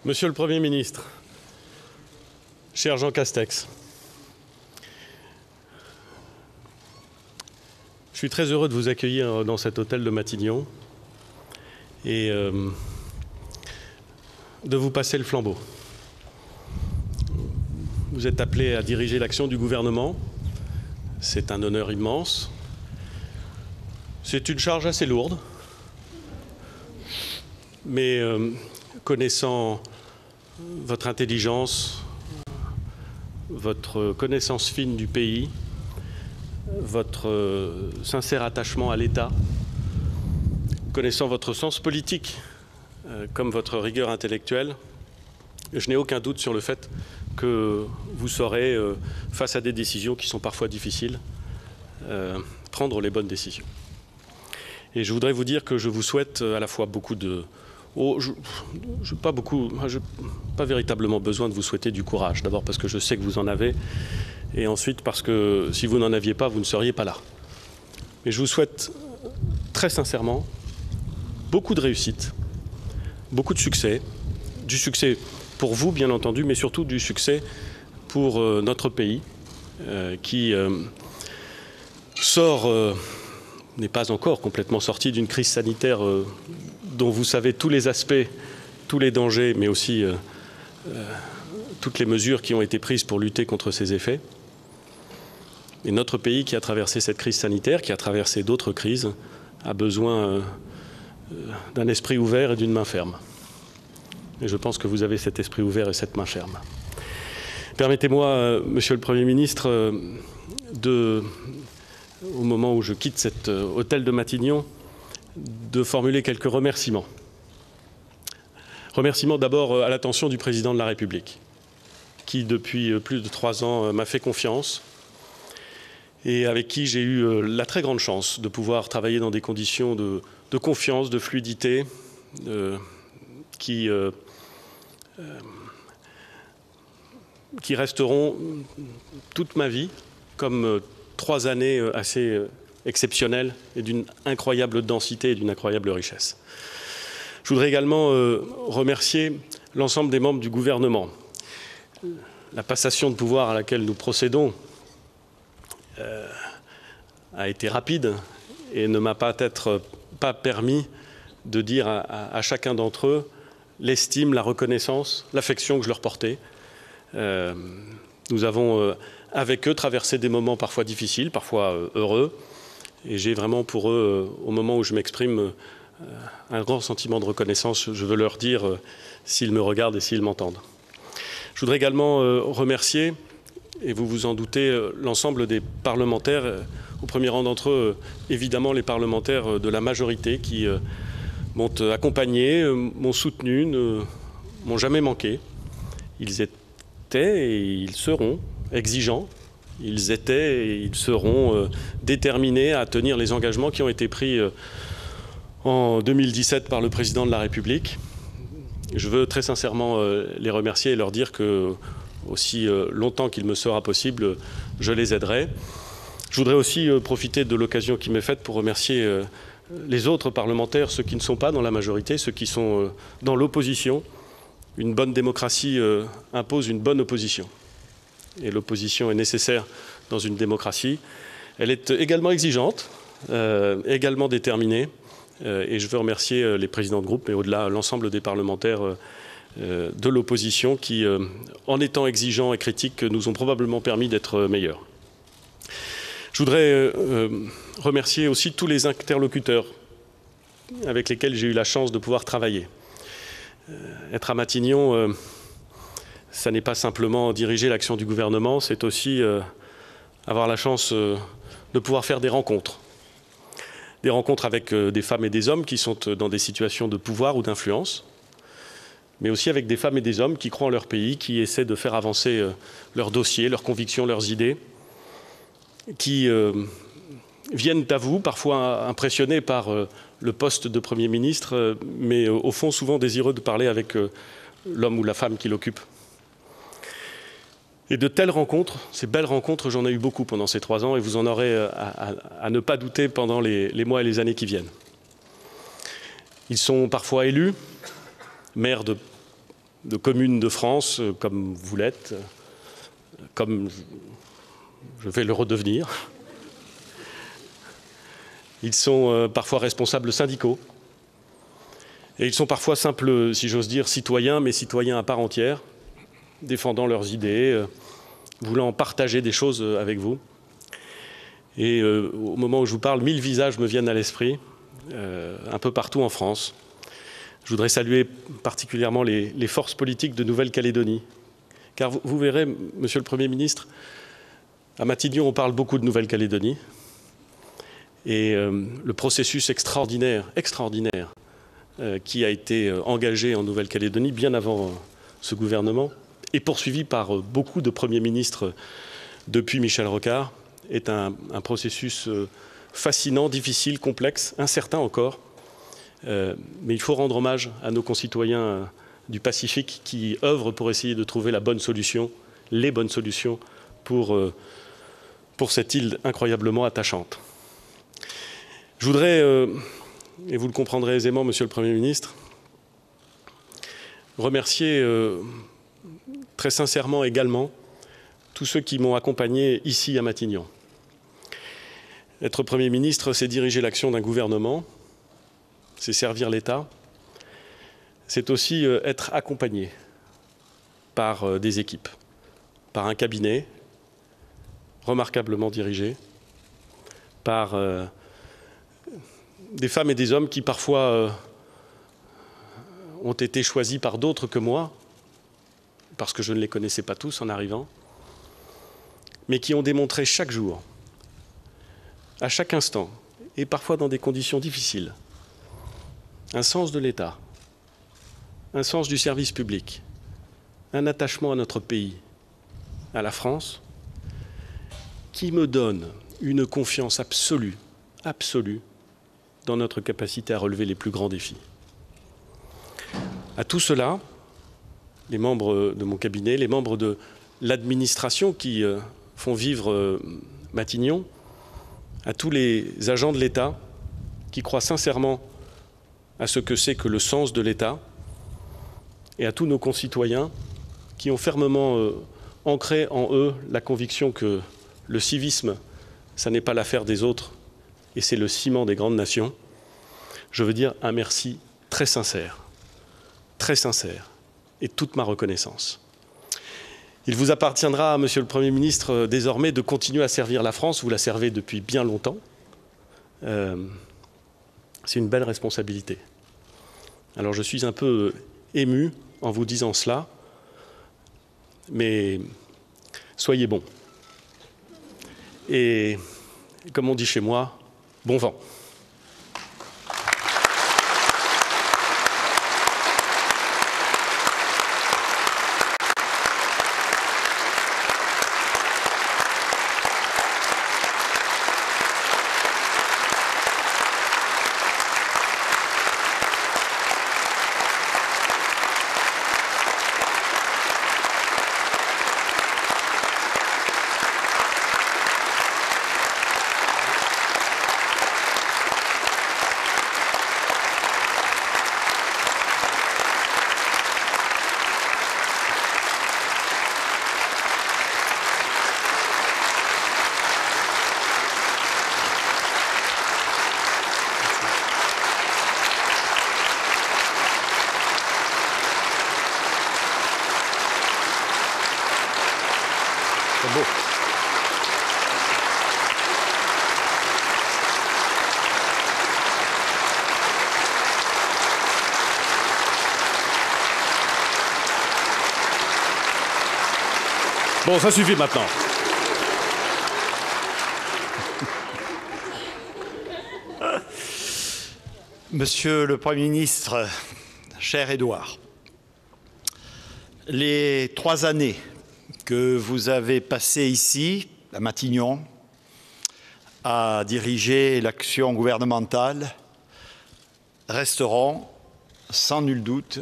Monsieur le Premier ministre, cher Jean Castex, je suis très heureux de vous accueillir dans cet hôtel de Matignon et de vous passer le flambeau. Vous êtes appelé à diriger l'action du gouvernement. C'est un honneur immense. C'est une charge assez lourde, mais connaissant votre intelligence, votre connaissance fine du pays, votre sincère attachement à l'État, connaissant votre sens politique comme votre rigueur intellectuelle, je n'ai aucun doute sur le fait que vous saurez, face à des décisions qui sont parfois difficiles, prendre les bonnes décisions. Et je voudrais vous dire que je vous souhaite à la fois beaucoup de... je n'ai pas véritablement besoin de vous souhaiter du courage. D'abord parce que je sais que vous en avez, et ensuite parce que si vous n'en aviez pas, vous ne seriez pas là. Mais je vous souhaite très sincèrement beaucoup de réussite, beaucoup de succès, du succès pour vous bien entendu, mais surtout du succès pour notre pays qui n'est pas encore complètement sorti d'une crise sanitaire dont vous savez tous les aspects, tous les dangers, mais aussi toutes les mesures qui ont été prises pour lutter contre ces effets. Et notre pays qui a traversé cette crise sanitaire, qui a traversé d'autres crises, a besoin d'un esprit ouvert et d'une main ferme. Et je pense que vous avez cet esprit ouvert et cette main ferme. Permettez-moi, Monsieur le Premier ministre, au moment où je quitte cet hôtel de Matignon, de formuler quelques remerciements. Remerciements d'abord à l'attention du Président de la République, qui depuis plus de 3 ans m'a fait confiance et avec qui j'ai eu la très grande chance de pouvoir travailler dans des conditions de confiance, de fluidité, qui resteront toute ma vie comme 3 années assez exceptionnelles et d'une incroyable densité et d'une incroyable richesse. Je voudrais également remercier l'ensemble des membres du gouvernement. La passation de pouvoir à laquelle nous procédons a été rapide et ne m'a peut-être pas permis de dire à chacun d'entre eux l'estime, la reconnaissance, l'affection que je leur portais. Nous avons, avec eux, traversé des moments parfois difficiles, parfois heureux. Et j'ai vraiment pour eux, au moment où je m'exprime, un grand sentiment de reconnaissance. Je veux leur dire s'ils me regardent et s'ils m'entendent. Je voudrais également remercier, et vous vous en doutez, l'ensemble des parlementaires, au premier rang d'entre eux, évidemment les parlementaires de la majorité qui m'ont accompagné, m'ont soutenu, ne m'ont jamais manqué. Ils étaient et ils seront exigeants, ils étaient et ils seront déterminés à tenir les engagements qui ont été pris en 2017 par le Président de la République. Je veux très sincèrement les remercier et leur dire que, aussi longtemps qu'il me sera possible, je les aiderai. Je voudrais aussi profiter de l'occasion qui m'est faite pour remercier les autres parlementaires, ceux qui ne sont pas dans la majorité, ceux qui sont dans l'opposition. Une bonne démocratie impose une bonne opposition. Et l'opposition est nécessaire dans une démocratie. Elle est également exigeante, également déterminée. Et je veux remercier les présidents de groupe, mais au-delà, l'ensemble des parlementaires de l'opposition qui, en étant exigeants et critiques, nous ont probablement permis d'être meilleurs. Je voudrais remercier aussi tous les interlocuteurs avec lesquels j'ai eu la chance de pouvoir travailler. Être à Matignon, ça n'est pas simplement diriger l'action du gouvernement, c'est aussi avoir la chance de pouvoir faire des rencontres. Des rencontres avec des femmes et des hommes qui sont dans des situations de pouvoir ou d'influence, mais aussi avec des femmes et des hommes qui croient en leur pays, qui essaient de faire avancer leurs dossiers, leurs convictions, leurs idées, qui viennent à vous, parfois impressionnés par le poste de Premier ministre, mais au fond souvent désireux de parler avec l'homme ou la femme qui l'occupe. Et de telles rencontres, ces belles rencontres, j'en ai eu beaucoup pendant ces 3 ans et vous en aurez à ne pas douter pendant les mois et les années qui viennent. Ils sont parfois élus, maires de de communes de France, comme vous l'êtes, comme je vais le redevenir. Ils sont parfois responsables syndicaux. Et ils sont parfois simples, si j'ose dire, citoyens, mais citoyens à part entière, défendant leurs idées, voulant partager des choses avec vous. Et au moment où je vous parle, 1000 visages me viennent à l'esprit, un peu partout en France. Je voudrais saluer particulièrement les forces politiques de Nouvelle-Calédonie. Car vous verrez, Monsieur le Premier ministre, à Matignon, on parle beaucoup de Nouvelle-Calédonie. Et le processus extraordinaire, qui a été engagé en Nouvelle-Calédonie bien avant ce gouvernement et poursuivi par beaucoup de premiers ministres depuis Michel Rocard, est un processus fascinant, difficile, complexe, incertain encore. Mais il faut rendre hommage à nos concitoyens du Pacifique qui œuvrent pour essayer de trouver la bonne solution, les bonnes solutions pour cette île incroyablement attachante. Je voudrais, et vous le comprendrez aisément, Monsieur le Premier ministre, remercier très sincèrement également tous ceux qui m'ont accompagné ici à Matignon. Être Premier ministre, c'est diriger l'action d'un gouvernement, c'est servir l'État, c'est aussi être accompagné par des équipes, par un cabinet remarquablement dirigé, par des femmes et des hommes qui parfois ont été choisis par d'autres que moi, parce que je ne les connaissais pas tous en arrivant, mais qui ont démontré chaque jour, à chaque instant, et parfois dans des conditions difficiles, un sens de l'État, un sens du service public, un attachement à notre pays, à la France, qui me donne une confiance absolue, dans notre capacité à relever les plus grands défis. À tout cela, les membres de mon cabinet, les membres de l'administration qui font vivre Matignon, à tous les agents de l'État qui croient sincèrement à ce que c'est que le sens de l'État, et à tous nos concitoyens qui ont fermement ancré en eux la conviction que le civisme, ça n'est pas l'affaire des autres, et c'est le ciment des grandes nations. Je veux dire un merci très sincère, et toute ma reconnaissance. Il vous appartiendra, Monsieur le Premier ministre, désormais de continuer à servir la France. Vous la servez depuis bien longtemps. C'est une belle responsabilité. Alors je suis un peu ému en vous disant cela, mais soyez bons. Et comme on dit chez moi, bon vent. C'est beau. Bon, ça suffit maintenant. Monsieur le Premier ministre, cher Édouard, les 3 années que vous avez passées ici, à Matignon, à diriger l'action gouvernementale, resteront sans nul doute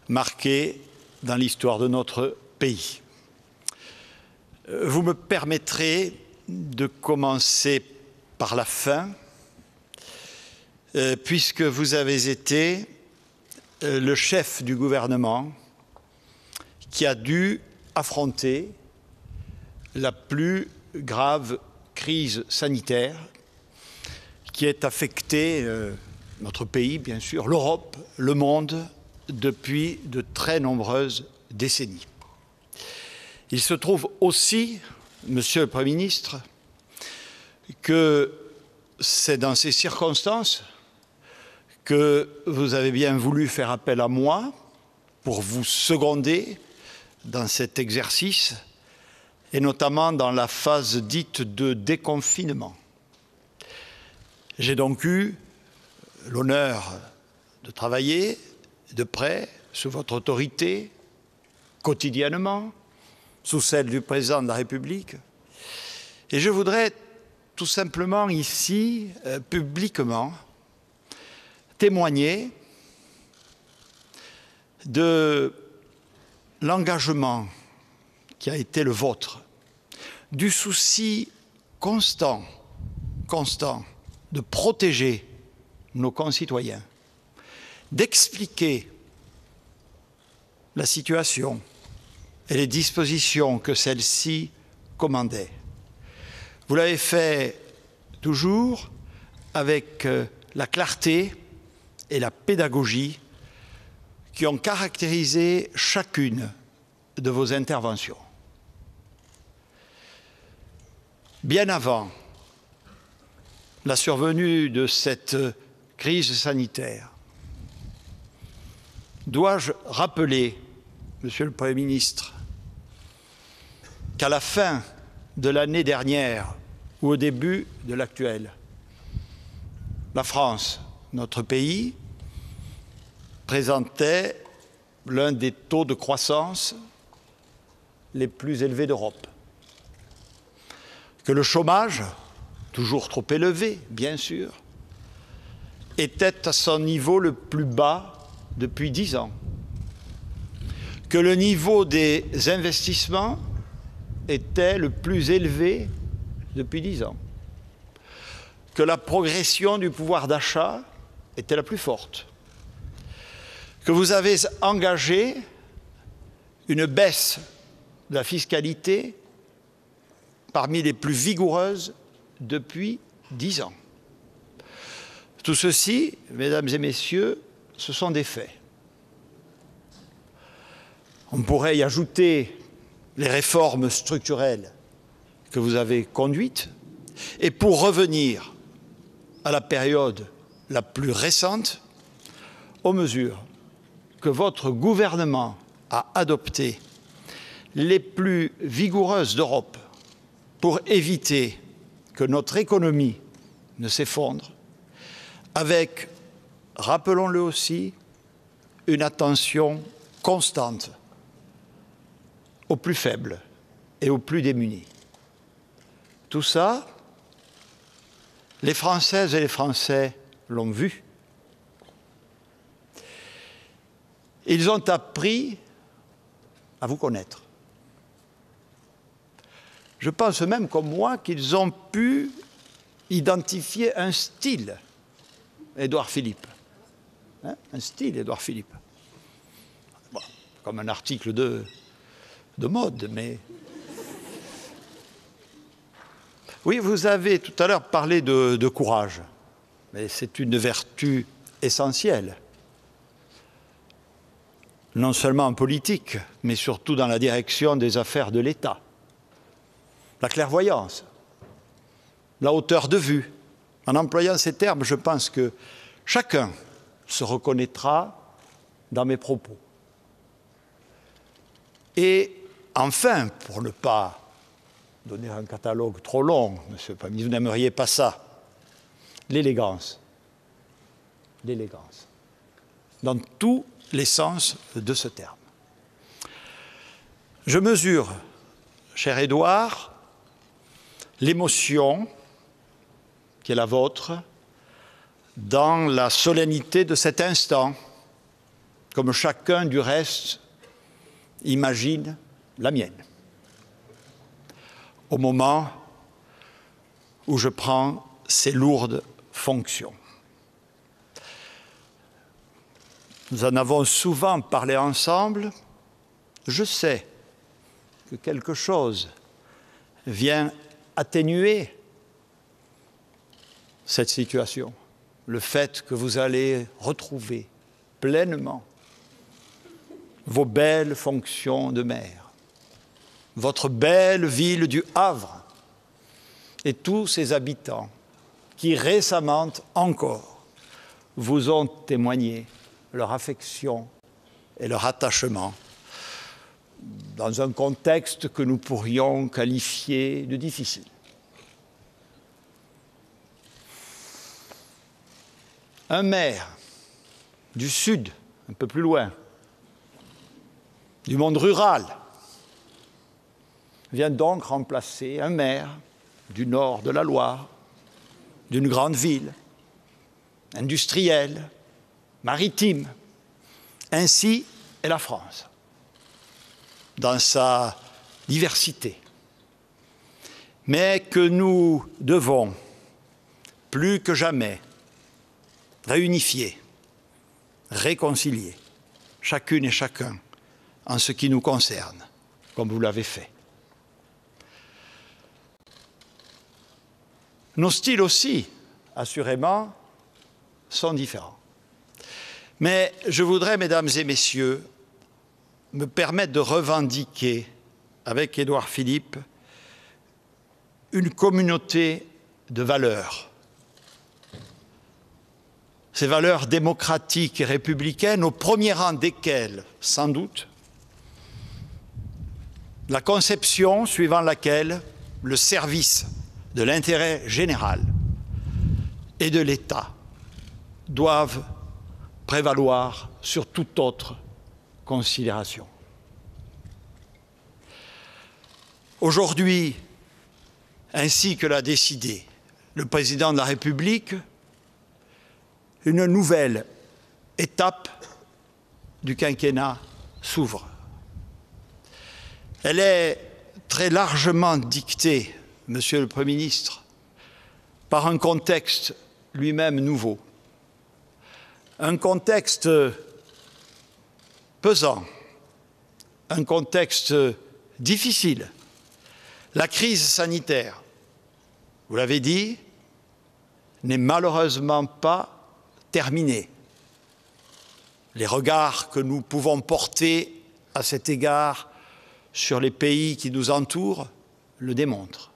marquées dans l'histoire de notre pays. Vous me permettrez de commencer par la fin, puisque vous avez été le chef du gouvernement qui a dû affronter la plus grave crise sanitaire qui est affecté notre pays, bien sûr, l'Europe, le monde, depuis de très nombreuses décennies. Il se trouve aussi, Monsieur le Premier ministre, que c'est dans ces circonstances que vous avez bien voulu faire appel à moi pour vous seconder dans cet exercice, et notamment dans la phase dite de déconfinement. J'ai donc eu l'honneur de travailler de près sous votre autorité, quotidiennement, sous celle du Président de la République. Et je voudrais tout simplement ici, publiquement, témoigner de l'engagement qui a été le vôtre, du souci constant de protéger nos concitoyens, d'expliquer la situation et les dispositions que celle-ci commandait. Vous l'avez fait toujours avec la clarté et la pédagogie qui ont caractérisé chacune de vos interventions. Bien avant la survenue de cette crise sanitaire, dois-je rappeler, Monsieur le Premier ministre, qu'à la fin de l'année dernière ou au début de l'actuelle, la France, notre pays, présentait l'un des taux de croissance les plus élevés d'Europe. Que le chômage, toujours trop élevé, bien sûr, était à son niveau le plus bas depuis 10 ans. Que le niveau des investissements était le plus élevé depuis 10 ans. Que la progression du pouvoir d'achat était la plus forte. Que vous avez engagé une baisse de la fiscalité parmi les plus vigoureuses depuis 10 ans. Tout ceci, mesdames et messieurs, ce sont des faits. On pourrait y ajouter les réformes structurelles que vous avez conduites. Et pour revenir à la période la plus récente, aux mesures que votre gouvernement a adoptées, les plus vigoureuses d'Europe, pour éviter que notre économie ne s'effondre, avec, rappelons-le aussi, une attention constante aux plus faibles et aux plus démunis. Tout ça, les Françaises et les Français l'ont vu. Ils ont appris à vous connaître. Je pense même, comme moi, qu'ils ont pu identifier un style Édouard Philippe. Hein, un style Édouard Philippe. Bon, comme un article de mode, mais... Oui, vous avez tout à l'heure parlé de courage, mais c'est une vertu essentielle. Non seulement en politique, mais surtout dans la direction des affaires de l'État. La clairvoyance, la hauteur de vue. En employant ces termes, je pense que chacun se reconnaîtra dans mes propos. Et enfin, pour ne pas donner un catalogue trop long, Monsieur le Premier ministre, vous n'aimeriez pas ça, l'élégance. L'élégance. Dans tous les sens de ce terme. Je mesure, cher Édouard, l'émotion qui est la vôtre dans la solennité de cet instant, comme chacun du reste imagine la mienne, au moment où je prends ces lourdes fonctions. Nous en avons souvent parlé ensemble Je sais que quelque chose vient atténuer cette situation, le fait que vous allez retrouver pleinement vos belles fonctions de maire, votre belle ville du Havre et tous ses habitants qui récemment encore vous ont témoigné leur affection et leur attachement dans un contexte que nous pourrions qualifier de difficile. Un maire du Sud, un peu plus loin, du monde rural, vient donc remplacer un maire du nord de la Loire, d'une grande ville, industrielle, maritime. Ainsi est la France, dans sa diversité, mais que nous devons, plus que jamais, réunifier, réconcilier, chacune et chacun, en ce qui nous concerne, comme vous l'avez fait. Nos styles aussi, assurément, sont différents. Mais je voudrais, mesdames et messieurs, me permettre de revendiquer, avec Édouard Philippe, une communauté de valeurs. Ces valeurs démocratiques et républicaines, au premier rang desquelles, sans doute, la conception suivant laquelle le service de l'intérêt général et de l'État doivent prévaloir sur toute autre considération. Aujourd'hui, ainsi que l'a décidé le président de la République, une nouvelle étape du quinquennat s'ouvre. Elle est très largement dictée, Monsieur le Premier ministre, par un contexte lui-même nouveau. Un contexte pesant, un contexte difficile. La crise sanitaire, vous l'avez dit, n'est malheureusement pas terminée. Les regards que nous pouvons porter à cet égard sur les pays qui nous entourent le démontrent.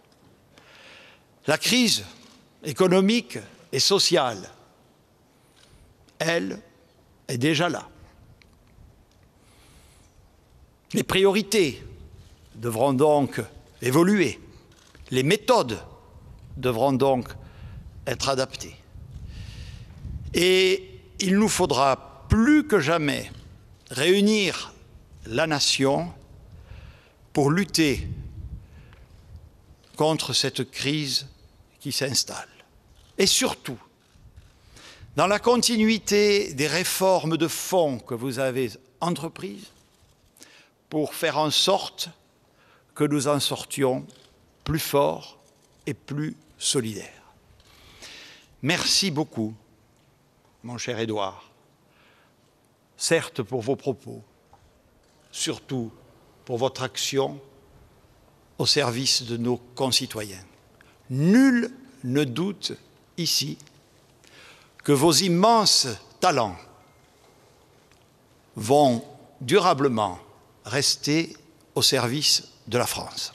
La crise économique et sociale, elle, est déjà là. Les priorités devront donc évoluer. Les méthodes devront donc être adaptées. Et il nous faudra plus que jamais réunir la nation pour lutter contre cette crise qui s'installe. Et surtout, dans la continuité des réformes de fond que vous avez entreprises, pour faire en sorte que nous en sortions plus forts et plus solidaires. Merci beaucoup, mon cher Édouard, certes pour vos propos, surtout pour votre action au service de nos concitoyens. Nul ne doute ici que vos immenses talents vont durablement rester au service de la France.